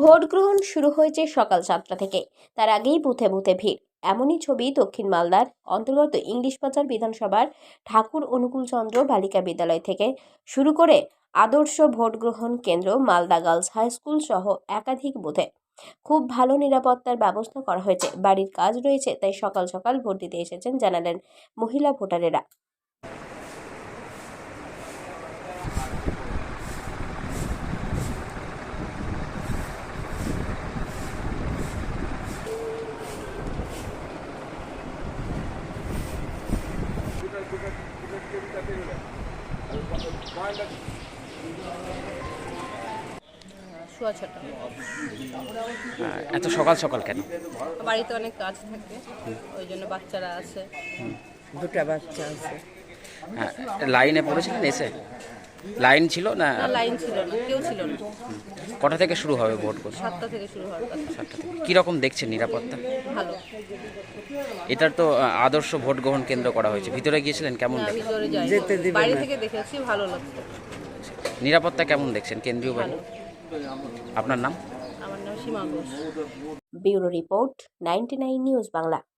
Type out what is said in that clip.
Vote গ্রহণ শুরু হয়েছে সকাল 7টা থেকে। তার আগেই বুথে বুথে ভিড়। এমনই ছবি দক্ষিণ মালদার অন্তর্গত ইংলিশ বাজার বিধানসভার ঠাকুর অনুকূলচন্দ্র বালিকা বিদ্যালয় থেকে শুরু করে আদর্শ ভোট গ্রহণ কেন্দ্র মালদা গার্লস হাই স্কুল সহ একাধিক বুথে খুব ভালো নিরাপত্তার ব্যবস্থা করা হয়েছে। বাড়ির কাজ রয়েছে, তাই সকাল সকাল ভোট দিতে এসেছেন জানালেন মহিলা ভোটারেরা। শোয়া ছটা। এত সকাল সকাল কেন? বাড়িতে অনেক কাজ থাকে, ওই জন্য বাচ্চারা আছে। দুটা বাচ্চা আছে। হ্যাঁ, লাইনে পড়েছিলেন এসে? লাইন ছিল না? না, লাইন ছিল না, কেউ ছিল না। কটা থেকে শুরু হবে ভোট করতে? 7টা থেকে শুরু হওয়ার কথা। 7টা থেকে। কীরকম দেখছেন নিরাপত্তা? ভালো। এটার তো আদর্শ ভোট গ্রহণ কেন্দ্র করা হয়েছে, ভিতরে গিয়েছিলেন? কেমন না, দেখেন? ভিতরে যাই, যেতে দিবে বাইরে না। থেকে দেখেছি, ভালো লাগছে। নিরাপত্তা কেমন দেখছেন কেন্দ্রীয় বাহিনী? আপনার নাম? আমার নাম Seema Ghosh. Bureau report, 99 news Bangla.